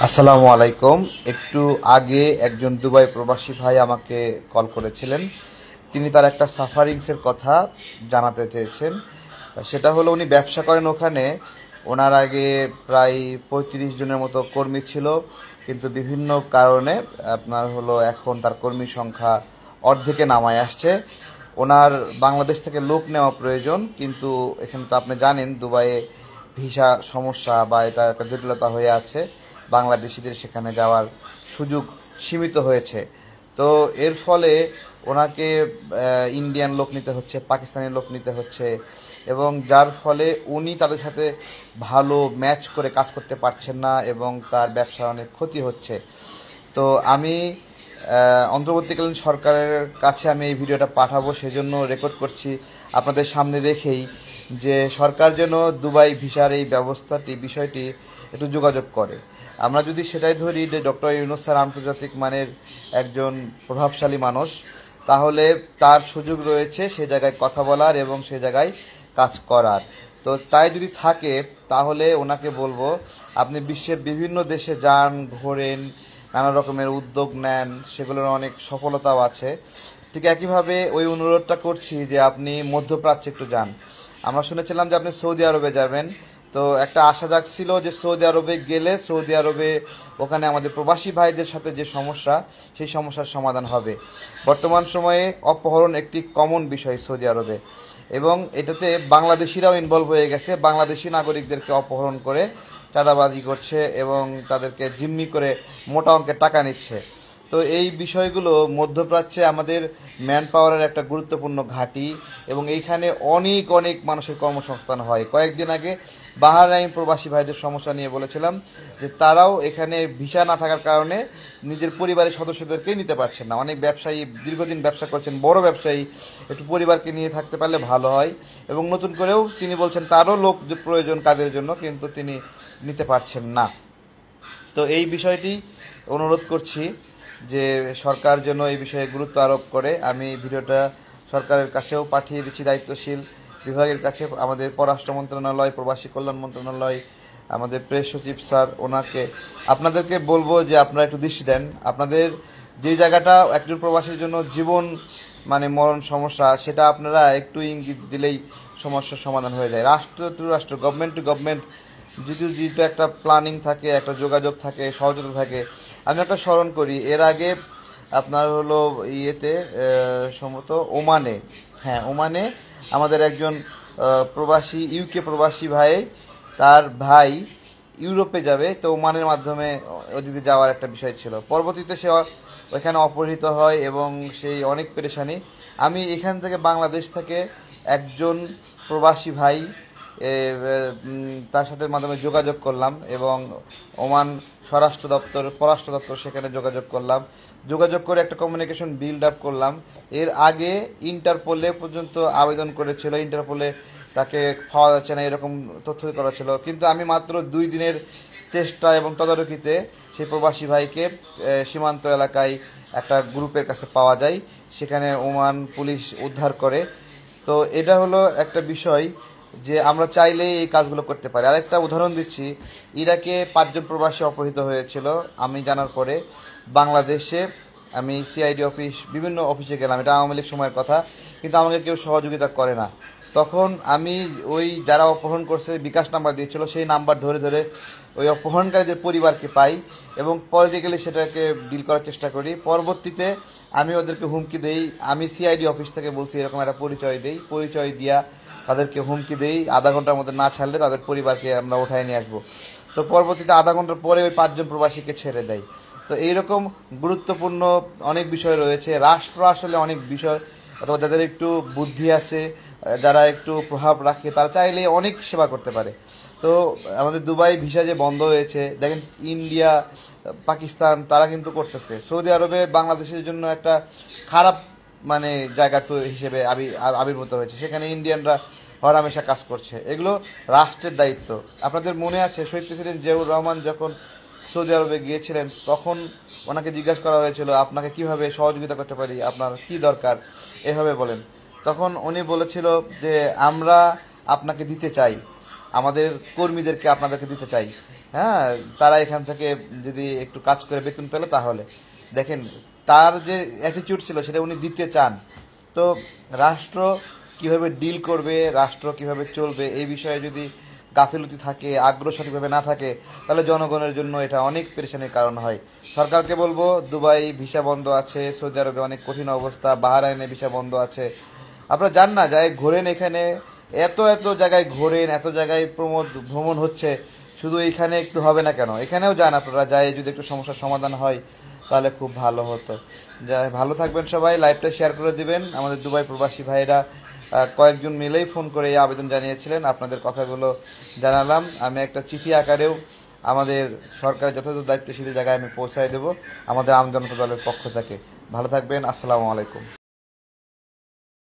আসসালামু আলাইকুম। একটু আগে একজন দুবাই প্রবাসী ভাই আমাকে কল করেছিলেন। তিনি তার একটা সাফারিংসের কথা জানাতে চেয়েছেন। সেটা হলো উনি ব্যবসা করেন ওখানে। ওনার আগে প্রায় ৩৫ জনের মতো কর্মী ছিল, কিন্তু বিভিন্ন কারণে আপনার হলো এখন তার কর্মী সংখ্যা অর্ধেকে নামায় আসছে। ওনার বাংলাদেশ থেকে লোক নেওয়া প্রয়োজন, কিন্তু এখানে তো আপনি জানেন দুবাইয়ে ভিসা সমস্যা বা এটা একটা জটিলতা হয়ে আছে। বাংলাদেশিদের সেখানে যাওয়ার সুযোগ সীমিত হয়েছে। তো এর ফলে ওনাকে ইন্ডিয়ান লোক নিতে হচ্ছে, পাকিস্তানি লোক নিতে হচ্ছে, এবং যার ফলে উনি তাদের সাথে ভালো ম্যাচ করে কাজ করতে পারছেন না এবং তার ব্যবসার অনেক ক্ষতি হচ্ছে। তো আমি অন্তর্বর্তীকালীন সরকারের কাছে আমি এই ভিডিওটা পাঠাবো, সেজন্য রেকর্ড করছি আপনাদের সামনে রেখেই, যে সরকার যেন দুবাই ভিসার এই বিষয়টি একটু যোগাযোগ করে। আমরা যদি সেটাই ধরি যে ডক্টর ইউনূস স্যার আন্তর্জাতিক মানের একজন প্রভাবশালী মানুষ, তাহলে তার সুযোগ রয়েছে সে জায়গায় কথা বলার এবং সে জায়গায় কাজ করার। তো তাই যদি থাকে তাহলে ওনাকে বলবো, আপনি বিশ্বের বিভিন্ন দেশে যান, ঘোরেন, নানা রকমের উদ্যোগ নেন, সেগুলোর অনেক সফলতাও আছে। ঠিক একইভাবে ওই অনুরোধটা করছি যে আপনি মধ্যপ্রাচ্যে একটু যান। আমরা শুনেছিলাম যে আপনি সৌদি আরবে যাবেন। তো একটা আশা জাগছিল যে সৌদি আরবে গেলে সৌদি আরবে ওখানে আমাদের প্রবাসী ভাইদের সাথে যে সমস্যা, সেই সমস্যার সমাধান হবে। বর্তমান সময়ে অপহরণ একটি কমন বিষয় সৌদি আরবে, এবং এটাতে বাংলাদেশিরাও ইনভলভ হয়ে গেছে। বাংলাদেশি নাগরিকদেরকে অপহরণ করে চাঁদাবাজি করছে এবং তাদেরকে জিম্মি করে মোটা অঙ্কের টাকা নিচ্ছে। তো এই বিষয়গুলো মধ্যপ্রাচ্যে আমাদের ম্যান পাওয়ারের একটা গুরুত্বপূর্ণ ঘাঁটি, এবং এইখানে অনেক অনেক মানুষের কর্মসংস্থান হয়। কয়েকদিন আগে বাহরাইন প্রবাসী ভাইদের সমস্যা নিয়ে বলেছিলাম যে তারাও এখানে ভিসা না থাকার কারণে নিজের পরিবারের সদস্যদেরকেই নিতে পারছেন না। অনেক ব্যবসায়ী দীর্ঘদিন ব্যবসা করছেন, বড় ব্যবসায়ী, একটু পরিবারকে নিয়ে থাকতে পারলে ভালো হয়। এবং নতুন করেও তিনি বলছেন তারও লোক প্রয়োজন কাজের জন্য, কিন্তু তিনি নিতে পারছেন না। তো এই বিষয়টি অনুরোধ করছি যে সরকার যেন এই বিষয়ে গুরুত্ব আরোপ করে। আমি ভিডিওটা সরকারের কাছেও পাঠিয়ে দিচ্ছি, দায়িত্বশীল বিভাগের কাছে, আমাদের পররাষ্ট্র মন্ত্রণালয়, প্রবাসী কল্যাণ মন্ত্রণালয়, আমাদের প্রেস সচিব স্যার, ওনাকে আপনাদেরকে বলবো যে আপনারা একটু দৃষ্টি দেন। আপনাদের যে জায়গাটা একজন প্রবাসীর জন্য জীবন মানে মরণ সমস্যা, সেটা আপনারা একটু ইঙ্গিত দিলেই সমস্যার সমাধান হয়ে যায়। রাষ্ট্র টু রাষ্ট্র, গভর্নমেন্ট টু গভর্নমেন্ট যেহেতু একটা প্ল্যানিং থাকে, একটা যোগাযোগ থাকে, সহযোগিতা থাকে। আমি একটা স্মরণ করি, এর আগে আপনার হলো ইয়েতে সম্ভবত ওমানে, হ্যাঁ ওমানে আমাদের একজন প্রবাসী ইউকে প্রবাসী ভাই, তার ভাই ইউরোপে যাবে, তো ওমানের মাধ্যমে ওদিকে যাওয়ার একটা বিষয় ছিল। পরবর্তীতে সে ওইখানে অপহৃত হয় এবং সেই অনেক পেরেশানি। আমি এখান থেকে বাংলাদেশ থেকে একজন প্রবাসী ভাই তার সাথে মাধ্যমে যোগাযোগ করলাম এবং ওমান পররাষ্ট্র দপ্তর সেখানে যোগাযোগ করলাম। যোগাযোগ করে একটা কমিউনিকেশন বিল্ড আপ করলাম। এর আগে ইন্টারপোলে পর্যন্ত আবেদন করেছিল, ইন্টারপোলে তাকে পাওয়া যাচ্ছে না এরকম তথ্য করা ছিল, কিন্তু আমি মাত্র 2 দিনের চেষ্টা এবং তদারকিতে সেই প্রবাসী ভাইকে সীমান্ত এলাকায় একটা গ্রুপের কাছে পাওয়া যায়, সেখানে ওমান পুলিশ উদ্ধার করে। তো এটা হলো একটা বিষয় যে আমরা চাইলে এই কাজগুলো করতে পারি। আরেকটা উদাহরণ দিচ্ছি, ইরাকে 5 জন প্রবাসী অপহৃত হয়েছিল আমি জানার পরে। বাংলাদেশে আমি সিআইডি অফিস, বিভিন্ন অফিসে গেলাম, এটা আওয়ামী লীগ সময়ের কথা, কিন্তু আমাকে কেউ সহযোগিতা করে না। তখন আমি ওই যারা অপহরণ করছে বিকাশ নাম্বার দিয়েছিল, সেই নাম্বার ধরে ধরে ওই অপহরণকারীদের পরিবারকে পাই এবং পলিটিক্যালি সেটাকে ডিল করার চেষ্টা করি। পরবর্তীতে আমি ওদেরকে হুমকি দেই, আমি সিআইডি অফিস থেকে বলছি এরকম একটা পরিচয় দিয়া তাদেরকে হুমকি দেই, আধা ঘন্টার মধ্যে না ছাড়লে তাদের পরিবারকে আমরা উঠায় নিয়ে আসবো। তো পরবর্তীতে আধা ঘন্টার পরে ওই 5 জন প্রবাসীকে ছেড়ে দেয়। তো এইরকম গুরুত্বপূর্ণ অনেক বিষয় রয়েছে। রাষ্ট্র আসলে অনেক বিষয়, অথবা যাদের একটু বুদ্ধি আছে, যারা একটু প্রভাব রাখে, তারা চাইলে অনেক সেবা করতে পারে। তো আমাদের দুবাই ভিসা যে বন্ধ হয়েছে, দেখেন ইন্ডিয়া, পাকিস্তান তারা কিন্তু করতেছে। সৌদি আরবে বাংলাদেশের জন্য একটা খারাপ মানে জায়গা তো হিসেবে আবির্ভূত হয়েছে, সেখানে ইন্ডিয়ানরা হরহামেশা কাজ করছে। এগুলো রাষ্ট্রের দায়িত্ব। আপনাদের মনে আছে শহীদ প্রেসিডেন্ট জিয়াউর রহমান যখন সৌদি আরবে গিয়েছিলেন, তখন ওনাকে জিজ্ঞাসা করা হয়েছিল আপনাকে কিভাবে সহযোগিতা করতে পারি, আপনার কি দরকার, এভাবে বলেন। তখন উনি বলেছিল যে আমরা আপনাকে দিতে চাই, আমাদের কর্মীদেরকে আপনাদেরকে দিতে চাই, হ্যাঁ, তারা এখান থেকে যদি একটু কাজ করে বেতন পেলে তাহলে দেখেন তার যে অ্যাটিটিউড ছিল সেটা উনি দিতে চান। তো রাষ্ট্র কিভাবে ডিল করবে, রাষ্ট্র কিভাবে চলবে, এই বিষয়ে যদি গাফিলতি থাকে, আগ্রহ সঠিকভাবে না থাকে, তাহলে জনগণের জন্য এটা অনেক পেরেশানির কারণ হয়। সরকারকে বলবো, দুবাই ভিসা বন্ধ আছে, সৌদি আরবে অনেক কঠিন অবস্থা, বাহরাইনে ভিসা বন্ধ আছে, আপনারা যান না, যাই ঘোরেন, এখানে এত এত জায়গায় ঘোরেন, এত জায়গায় ভ্রমণ হচ্ছে, শুধু এইখানে একটু হবে না কেন? এখানেও যান আপনারা, যাই যদি একটু সমস্যার সমাধান হয় তাহলে খুব ভালো হতো। যাই, ভালো থাকবেন সবাই, লাইভটা শেয়ার করে দিবেন। আমাদের দুবাই প্রবাসী ভাইরা কয়েকজন মিলেই ফোন করে এই আবেদন জানিয়েছিলেন, আপনাদের কথাগুলো জানালাম। আমি একটা চিঠি আকারেও আমাদের সরকারের যথাযথ দায়িত্বশীল জায়গায় আমি পৌঁছায় দেব আমাদের আমজনতা দলের পক্ষ থেকে। ভালো থাকবেন, আসসালামু আলাইকুম।